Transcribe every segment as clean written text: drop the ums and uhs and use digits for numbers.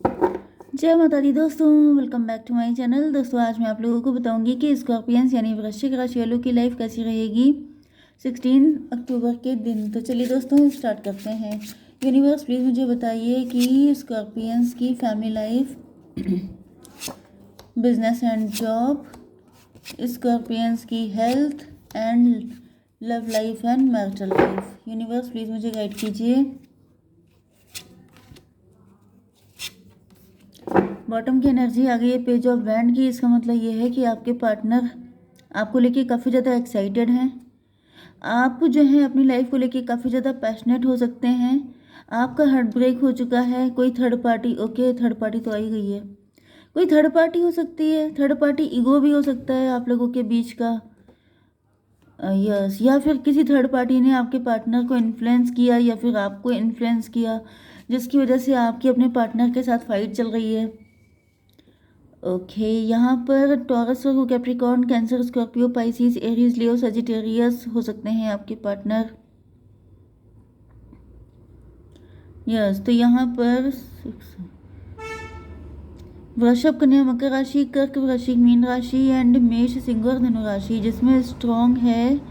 जय माता दी दोस्तों, welcome back to my channel. दोस्तों आज मैं आप लोगों को बताऊंगी कि स्कॉर्पियंस यानी वृश्चिक राशि वालों की लाइफ कैसी रहेगी 16 अक्टूबर के दिन। तो चलिए दोस्तों स्टार्ट करते हैं। यूनिवर्स प्लीज़ मुझे बताइए कि स्कॉर्पियंस की family life, business and job, Scorpions की health and love life and marital life. Universe please मुझे गाइड कीजिए। बॉटम की एनर्जी आ गई है पेज ऑफ वैंड की। इसका मतलब ये है कि आपके पार्टनर आपको लेके काफ़ी ज़्यादा एक्साइटेड हैं। आप जो है अपनी लाइफ को लेके काफ़ी ज़्यादा पैशनेट हो सकते हैं। आपका हार्ट ब्रेक हो चुका है। कोई third party, okay third party तो आई गई है, कोई थर्ड पार्टी हो सकती है। थर्ड पार्टी ईगो भी हो सकता है आप लोगों के बीच का, यस। या फिर किसी थर्ड पार्टी ने आपके पार्टनर को इन्फ्लुएंस किया या फिर आपको इन्फ्लुएंस किया, जिसकी वजह से आपकी अपने पार्टनर के साथ फाइट चल रही है। ओके यहाँ पर टॉरस और Capricorn, Cancer, Scorpio, Pisces, Aries, Leo, Sagittarius हो सकते हैं आपके पार्टनर। यस तो यहाँ पर वृषभ, कन्या, मकर राशि, कर्क, वृश्चिक, मीन राशि एंड मेष, सिंह और धनु राशि, जिसमें स्ट्रॉन्ग है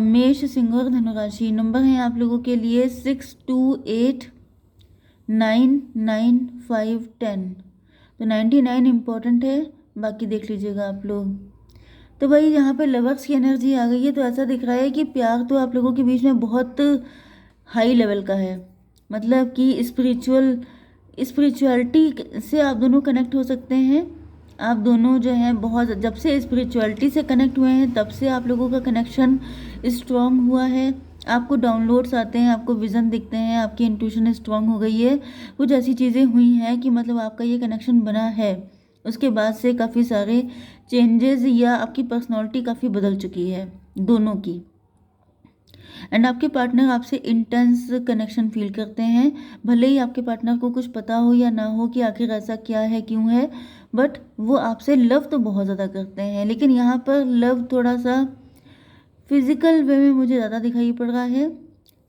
मेष, सिंह और धनु राशि। नंबर है आप लोगों के लिए 6, 2, 8, 9, 9, 5, 10। तो 99 इम्पॉर्टेंट है, बाकी देख लीजिएगा आप लोग। तो भाई यहाँ पे लवर्स की एनर्जी आ गई है। तो ऐसा दिख रहा है कि प्यार तो आप लोगों के बीच में बहुत हाई लेवल का है। मतलब कि स्पिरिचुअलिटी से आप दोनों कनेक्ट हो सकते हैं। आप दोनों जो हैं बहुत, जब से स्पिरिचुअलिटी से कनेक्ट हुए हैं तब से आप लोगों का कनेक्शन स्ट्रांग हुआ है। आपको डाउनलोड्स आते हैं, आपको विज़न दिखते हैं, आपकी इंट्यूशन स्ट्रांग हो गई है। कुछ ऐसी चीज़ें हुई हैं कि मतलब आपका ये कनेक्शन बना है। उसके बाद से काफ़ी सारे चेंजेस या आपकी पर्सनालिटी काफ़ी बदल चुकी है दोनों की। एंड आपके पार्टनर आपसे इंटेंस कनेक्शन फील करते हैं। भले ही आपके पार्टनर को कुछ पता हो या ना हो कि आखिर ऐसा क्या है, क्यों है, बट वो आपसे लव तो बहुत ज़्यादा करते हैं। लेकिन यहाँ पर लव थोड़ा सा फिजिकल वे में मुझे ज़्यादा दिखाई पड़ रहा है।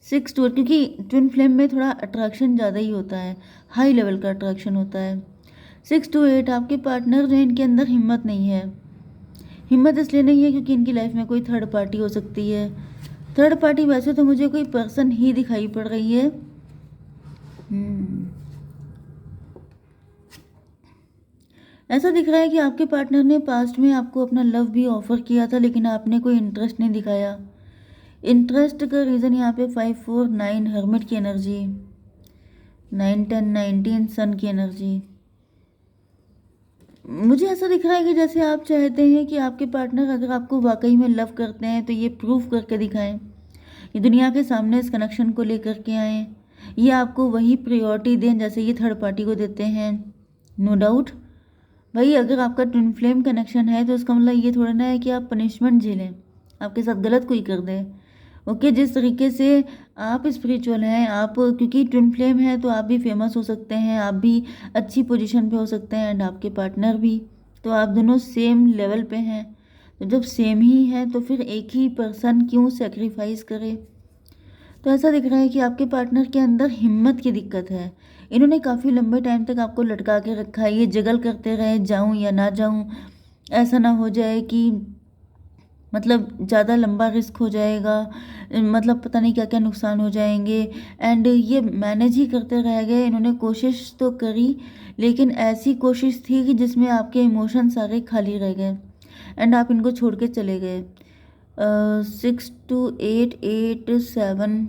6 टू, क्योंकि ट्विन फ्लेम में थोड़ा अट्रैक्शन ज़्यादा ही होता है, हाई लेवल का अट्रैक्शन होता है। 6 to 8 आपके पार्टनर जो इनके अंदर हिम्मत नहीं है। हिम्मत इसलिए नहीं है क्योंकि इनकी लाइफ में कोई थर्ड पार्टी हो सकती है। थर्ड पार्टी वैसे तो मुझे कोई पर्सन ही दिखाई पड़ रही है। ऐसा दिख रहा है कि आपके पार्टनर ने पास्ट में आपको अपना लव भी ऑफर किया था, लेकिन आपने कोई इंटरेस्ट नहीं दिखाया। इंटरेस्ट का रीज़न यहाँ पे 5, 4, 9 हर्मिट की एनर्जी, 9, 10, 19 सन की एनर्जी। मुझे ऐसा दिख रहा है कि जैसे आप चाहते हैं कि आपके पार्टनर अगर आपको वाकई में लव करते हैं तो ये प्रूफ करके दिखाएं, ये दुनिया के सामने इस कनेक्शन को लेकर के आएँ, ये आपको वही प्रायोरिटी दें जैसे ये थर्ड पार्टी को देते हैं। नो डाउट भाई, अगर आपका ट्विन फ्लेम कनेक्शन है तो इसका मतलब ये थोड़ा ना है कि आप पनिशमेंट झेलें, आपके साथ गलत कोई कर दे। ओके जिस तरीके से आप स्पिरिचुअल हैं, आप क्योंकि ट्विन फ्लेम है तो आप भी फेमस हो सकते हैं, आप भी अच्छी पोजीशन पे हो सकते हैं एंड आपके पार्टनर भी। तो आप दोनों सेम लेवल पे हैं। तो जब सेम ही है तो फिर एक ही पर्सन क्यों सेक्रीफाइस करे। तो ऐसा दिख रहा है कि आपके पार्टनर के अंदर हिम्मत की दिक्कत है। इन्होंने काफ़ी लंबे टाइम तक आपको लटका के रखा है। ये जगल करते रहे, जाऊं या ना जाऊं, ऐसा ना हो जाए कि मतलब ज़्यादा लंबा रिस्क हो जाएगा, मतलब पता नहीं क्या क्या नुकसान हो जाएंगे। एंड ये मैनेज ही करते रह गए। इन्होंने कोशिश तो करी, लेकिन ऐसी कोशिश थी कि जिसमें आपके इमोशन सारे खाली रह गए एंड आप इनको छोड़ के चले गए। 6 to 8, 8, 7,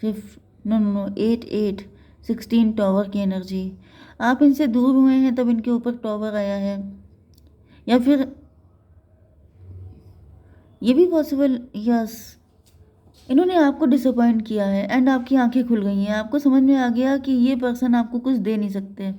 5, नो 8, 8, 16 टॉवर की एनर्जी। आप इनसे दूर हुए हैं तब इनके ऊपर टॉवर आया है, या फिर ये भी पॉसिबल, यस, इन्होंने आपको डिसअपॉइंट किया है एंड आपकी आंखें खुल गई हैं। आपको समझ में आ गया कि ये पर्सन आपको कुछ दे नहीं सकते।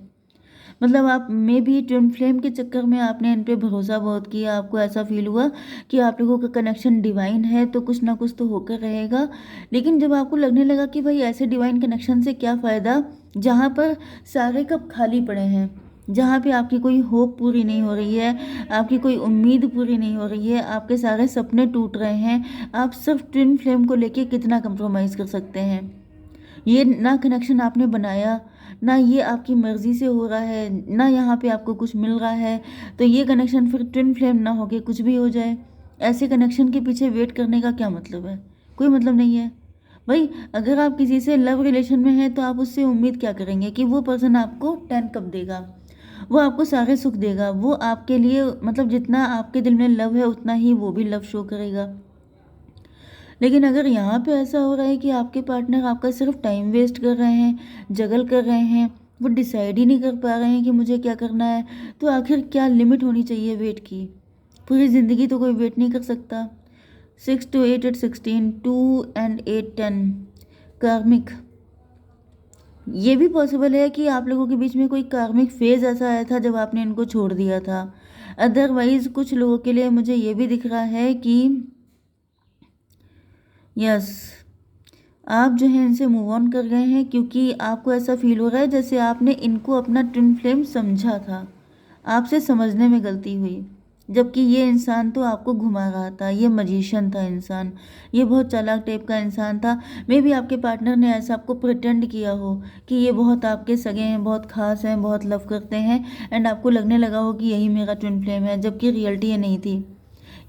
मतलब आप मे बी ट्विन फ्लेम के चक्कर में आपने इन पे भरोसा बहुत किया, आपको ऐसा फील हुआ कि आप लोगों का कनेक्शन डिवाइन है तो कुछ ना कुछ तो होकर रहेगा। लेकिन जब आपको लगने लगा कि भाई ऐसे डिवाइन कनेक्शन से क्या फ़ायदा जहाँ पर सारे कप खाली पड़े हैं, जहाँ पे आपकी कोई होप पूरी नहीं हो रही है, आपकी कोई उम्मीद पूरी नहीं हो रही है, आपके सारे सपने टूट रहे हैं, आप सिर्फ ट्विन फ्लेम को लेके कितना कंप्रोमाइज़ कर सकते हैं। ये ना कनेक्शन आपने बनाया, ना ये आपकी मर्ज़ी से हो रहा है, ना यहाँ पे आपको कुछ मिल रहा है, तो ये कनेक्शन फिर ट्विन फ्लेम ना हो के कुछ भी हो जाए। ऐसे कनेक्शन के पीछे वेट करने का क्या मतलब है? कोई मतलब नहीं है। भाई अगर आप किसी से लव रिलेशन में हैं तो आप उससे उम्मीद क्या करेंगे कि वो पर्सन आपको 10 कप देगा, वो आपको सारे सुख देगा, वो आपके लिए मतलब जितना आपके दिल में लव है उतना ही वो भी लव शो करेगा। लेकिन अगर यहाँ पे ऐसा हो रहा है कि आपके पार्टनर आपका सिर्फ टाइम वेस्ट कर रहे हैं, जगल कर रहे हैं, वो डिसाइड ही नहीं कर पा रहे हैं कि मुझे क्या करना है, तो आखिर क्या लिमिट होनी चाहिए वेट की? पूरी ज़िंदगी तो कोई वेट नहीं कर सकता। 6 to 8 at 16, 2 and 8 10 कार्मिक। ये भी पॉसिबल है कि आप लोगों के बीच में कोई कार्मिक फेज ऐसा आया था जब आपने इनको छोड़ दिया था। अदरवाइज कुछ लोगों के लिए मुझे ये भी दिख रहा है कि यस, आप जो है इनसे मूव ऑन कर गए हैं, क्योंकि आपको ऐसा फील हो रहा है जैसे आपने इनको अपना ट्विन फ्लेम समझा था, आपसे समझने में गलती हुई, जबकि ये इंसान तो आपको घुमा रहा था। ये मजिशियन था इंसान, ये बहुत चालाक टाइप का इंसान था। मे बी आपके पार्टनर ने ऐसा आपको प्रिटेंड किया हो कि ये बहुत आपके सगे हैं, बहुत खास हैं, बहुत लव करते हैं, एंड आपको लगने लगा हो कि यही मेरा ट्विन फ्लेम है, जबकि रियलिटी ये नहीं थी।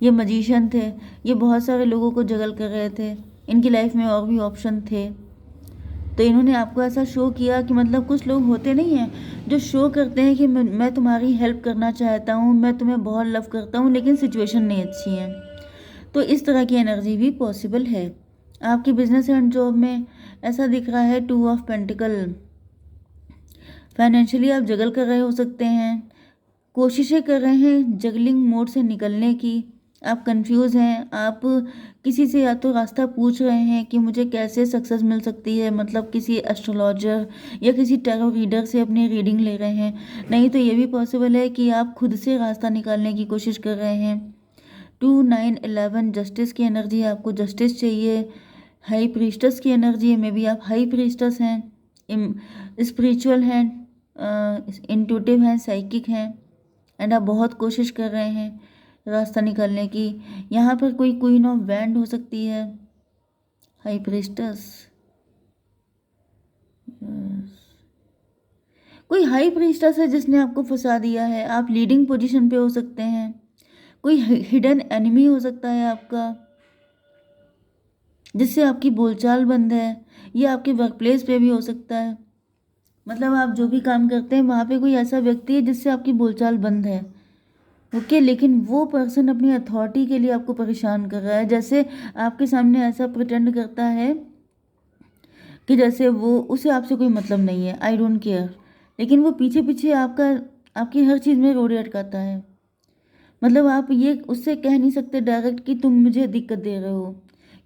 ये मजिशियन थे, ये बहुत सारे लोगों को जगल कर रहे थे, इनकी लाइफ में और भी ऑप्शन थे, तो इन्होंने आपको ऐसा शो किया कि मतलब कुछ लोग होते नहीं हैं जो शो करते हैं कि मैं तुम्हारी हेल्प करना चाहता हूँ, मैं तुम्हें बहुत लव करता हूँ, लेकिन सिचुएशन नहीं अच्छी है। तो इस तरह की एनर्जी भी पॉसिबल है। आपकी बिजनेस एंड जॉब में ऐसा दिख रहा है 2 ऑफ पेंटिकल। फाइनेंशियली आप जगल कर रहे हो सकते हैं, कोशिशें कर रहे हैं जगलिंग मोड से निकलने की। आप कंफ्यूज हैं, आप किसी से या तो रास्ता पूछ रहे हैं कि मुझे कैसे सक्सेस मिल सकती है, मतलब किसी एस्ट्रोलॉजर या किसी टैरो रीडर से अपनी रीडिंग ले रहे हैं। नहीं तो ये भी पॉसिबल है कि आप खुद से रास्ता निकालने की कोशिश कर रहे हैं। 2 9 11 जस्टिस की एनर्जी है, आपको जस्टिस चाहिए। हाई प्रीस्टस की एनर्जी है, मे बी आप हाई प्रीस्टस हैं, स्पिरिचुअल हैं, इंट्यूटिव हैं, साइकिक हैं, एंड आप बहुत कोशिश कर रहे हैं रास्ता निकालने की। यहाँ पर कोई क्वीन ऑफ वैंड हो सकती है, हाई प्रीस्टस, कोई हाई प्रीस्टस है जिसने आपको फंसा दिया है। आप लीडिंग पोजीशन पे हो सकते हैं, कोई हिडन एनिमी हो सकता है आपका, जिससे आपकी बोलचाल बंद है। ये आपके वर्क प्लेस पे भी हो सकता है, मतलब आप जो भी काम करते हैं वहाँ पे कोई ऐसा व्यक्ति है जिससे आपकी बोलचाल बंद है। ओके, लेकिन वो पर्सन अपनी अथॉरिटी के लिए आपको परेशान कर रहा है, जैसे आपके सामने ऐसा प्रिटेंड करता है कि जैसे वो उसे आपसे कोई मतलब नहीं है, आई डोंट केयर, लेकिन वो पीछे पीछे आपकी हर चीज़ में रोड़े अटकाता है। मतलब आप ये उससे कह नहीं सकते डायरेक्ट कि तुम मुझे दिक्कत दे रहे हो,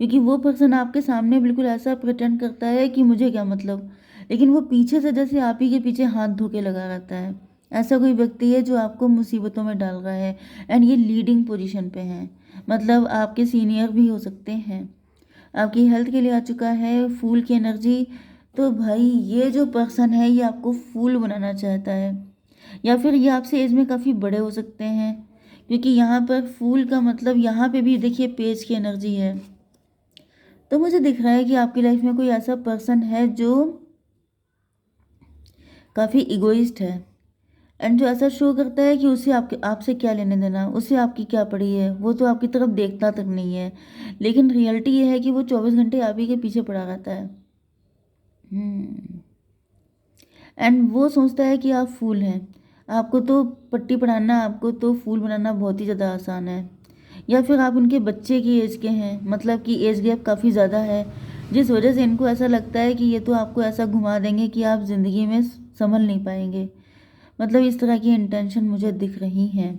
क्योंकि वो पर्सन आपके सामने बिल्कुल ऐसा प्रिटेंड करता है कि मुझे क्या मतलब, लेकिन वो पीछे से जैसे आप ही के पीछे हाथ धो के लगा रहता है। ऐसा कोई व्यक्ति है जो आपको मुसीबतों में डाल रहा है, एंड ये लीडिंग पोजीशन पे है, मतलब आपके सीनियर भी हो सकते हैं। आपकी हेल्थ के लिए आ चुका है फूल की एनर्जी। तो भाई ये जो पर्सन है ये आपको फूल बनाना चाहता है, या फिर ये आपसे एज में काफ़ी बड़े हो सकते हैं, क्योंकि यहाँ पर फूल का मतलब यहाँ पे भी देखिए पेज की एनर्जी है। तो मुझे दिख रहा है कि आपकी लाइफ में कोई ऐसा पर्सन है जो काफ़ी इगोइस्ट है, एंड जो ऐसा शो करता है कि उसे आपसे क्या लेने देना, उसे आपकी क्या पड़ी है, वो तो आपकी तरफ देखता तक नहीं है, लेकिन रियलिटी ये है कि वो 24 घंटे आप ही के पीछे पड़ा रहता है। एंड वो सोचता है कि आप फूल हैं, आपको तो पट्टी पढ़ाना, आपको तो फूल बनाना बहुत ही ज़्यादा आसान है। या फिर आप उनके बच्चे की एज के हैं, मतलब कि एज गैप काफ़ी ज़्यादा है, जिस वजह से इनको ऐसा लगता है कि ये तो आपको ऐसा घुमा देंगे कि आप ज़िंदगी में संभल नहीं पाएंगे। मतलब इस तरह की इंटेंशन मुझे दिख रही हैं।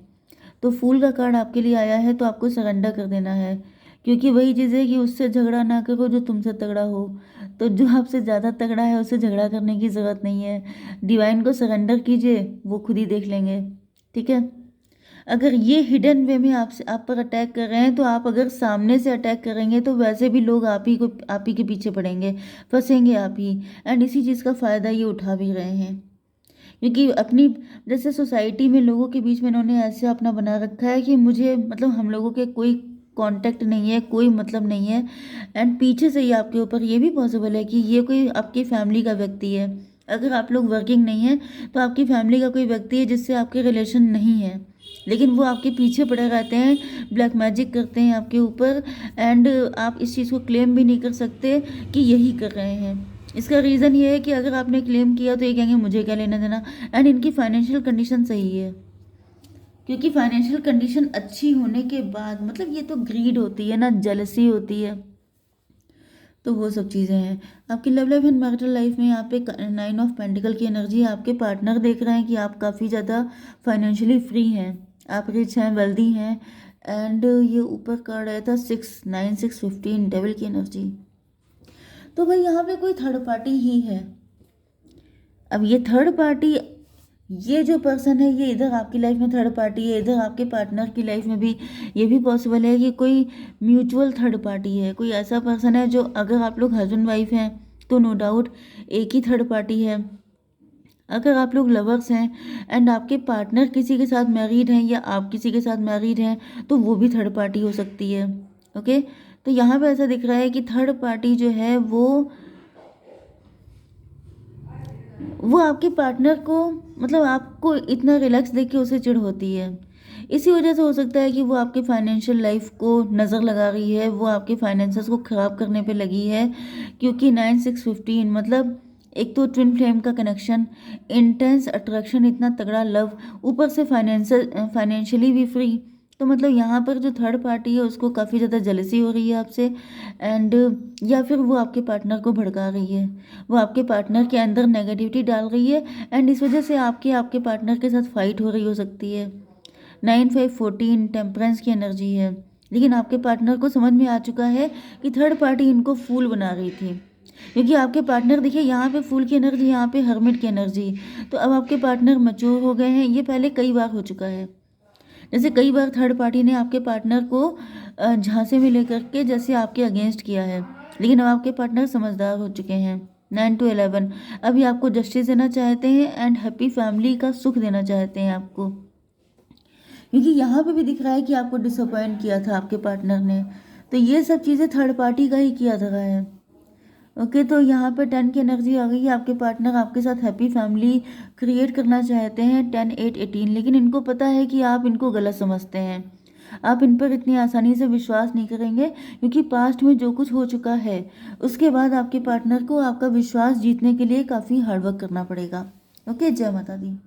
तो फूल का कार्ड आपके लिए आया है, तो आपको सरेंडर कर देना है, क्योंकि वही चीज़ है कि उससे झगड़ा ना करो जो तुमसे तगड़ा हो। तो जो आपसे ज़्यादा तगड़ा है उससे झगड़ा करने की ज़रूरत नहीं है, डिवाइन को सरेंडर कीजिए, वो खुद ही देख लेंगे। ठीक है, अगर ये हिडन वे में आप पर अटैक कर रहे हैं, तो आप अगर सामने से अटैक करेंगे तो वैसे भी लोग आप ही के पीछे पड़ेंगे, फंसेंगे आप ही, एंड इसी चीज़ का फ़ायदा ये उठा भी रहे हैं, क्योंकि अपनी जैसे सोसाइटी में लोगों के बीच में इन्होंने ऐसे अपना बना रखा है कि मुझे मतलब हम लोगों के कोई कांटेक्ट नहीं है, कोई मतलब नहीं है, एंड पीछे से ही आपके ऊपर ये भी पॉसिबल है कि ये कोई आपकी फैमिली का व्यक्ति है, अगर आप लोग वर्किंग नहीं हैं तो आपकी फैमिली का कोई व्यक्ति है जिससे आपके रिलेशन नहीं है, लेकिन वो आपके पीछे पड़े रहते हैं, ब्लैक मैजिक करते हैं आपके ऊपर, एंड आप इस चीज़ को क्लेम भी नहीं कर सकते कि यही कर रहे हैं। इसका रीज़न ये है कि अगर आपने क्लेम किया तो ये कहेंगे मुझे क्या लेना देना। एंड इनकी फाइनेंशियल कंडीशन सही है, क्योंकि फाइनेंशियल कंडीशन अच्छी होने के बाद मतलब ये तो ग्रीड होती है ना, जेलसी होती है, तो वो सब चीज़ें हैं। आपकी love life and marital life में यहाँ पे 9 ऑफ पेंटिकल की एनर्जी है। आपके पार्टनर देख रहे हैं कि आप काफ़ी ज़्यादा फाइनेंशियली फ्री हैं, आप रिच हैं, वेल्दी हैं। एंड ये ऊपर कार्ड आया था 6 9 6 15 डेविल की एनर्जी। तो भाई यहाँ पे कोई थर्ड पार्टी ही है। अब ये थर्ड पार्टी, ये जो पर्सन है ये इधर आपकी लाइफ में थर्ड पार्टी है, इधर आपके पार्टनर की लाइफ में भी ये भी पॉसिबल है कि कोई म्यूचुअल थर्ड पार्टी है। कोई ऐसा पर्सन है जो, अगर आप लोग हस्बैंड वाइफ हैं तो नो डाउट एक ही थर्ड पार्टी है। अगर आप लोग लवर्स हैं एंड आपके पार्टनर किसी के साथ मैरिड हैं या आप किसी के साथ मैरिड हैं तो वो भी थर्ड पार्टी हो सकती है। ओके, तो यहाँ पे ऐसा दिख रहा है कि थर्ड पार्टी जो है वो आपके पार्टनर को, मतलब आपको इतना रिलैक्स देख के उसे चिढ़ होती है। इसी वजह से हो सकता है कि वो आपके फाइनेंशियल लाइफ को नज़र लगा रही है, वो आपके फाइनेंसेस को ख़राब करने पे लगी है। क्योंकि 9 6 15 मतलब एक तो ट्विन फ्लेम का कनेक्शन, इंटेंस अट्रैक्शन, इतना तगड़ा लव, ऊपर से फाइनेंशियली भी फ्री। तो मतलब यहाँ पर जो थर्ड पार्टी है उसको काफ़ी ज़्यादा जेलसी हो रही है आपसे, एंड या फिर वो आपके पार्टनर को भड़का रही है, वो आपके पार्टनर के अंदर नेगेटिविटी डाल रही है, एंड इस वजह से आपके पार्टनर के साथ फाइट हो रही हो सकती है। 9 5 14 टेम्परेंस की एनर्जी है, लेकिन आपके पार्टनर को समझ में आ चुका है कि थर्ड पार्टी इनको फूल बना रही थी। क्योंकि आपके पार्टनर देखिए यहाँ पे फूल की एनर्जी, यहाँ पे हर्मिट की एनर्जी। तो अब आपके पार्टनर मैच्योर हो गए हैं, ये पहले कई बार हो चुका है। जैसे कई बार थर्ड पार्टी ने आपके पार्टनर को झांसे में लेकर के जैसे आपके अगेंस्ट किया है, लेकिन अब आपके पार्टनर समझदार हो चुके हैं। 9 to 11 अभी आपको जस्टिस देना चाहते हैं एंड हैप्पी फैमिली का सुख देना चाहते हैं आपको, क्योंकि यहाँ पे भी दिख रहा है कि आपको डिसअपॉइंट किया था आपके पार्टनर ने। तो ये सब चीज़ें थर्ड पार्टी का ही किया था है। ओके, तो यहाँ पे 10 की एनर्जी आ गई है। आपके पार्टनर आपके साथ हैप्पी फैमिली क्रिएट करना चाहते हैं 10 8 18, लेकिन इनको पता है कि आप इनको गलत समझते हैं। आप इन पर इतनी आसानी से विश्वास नहीं करेंगे, क्योंकि पास्ट में जो कुछ हो चुका है उसके बाद आपके पार्टनर को आपका विश्वास जीतने के लिए काफ़ी हार्डवर्क करना पड़ेगा। ओके, जय माता दी।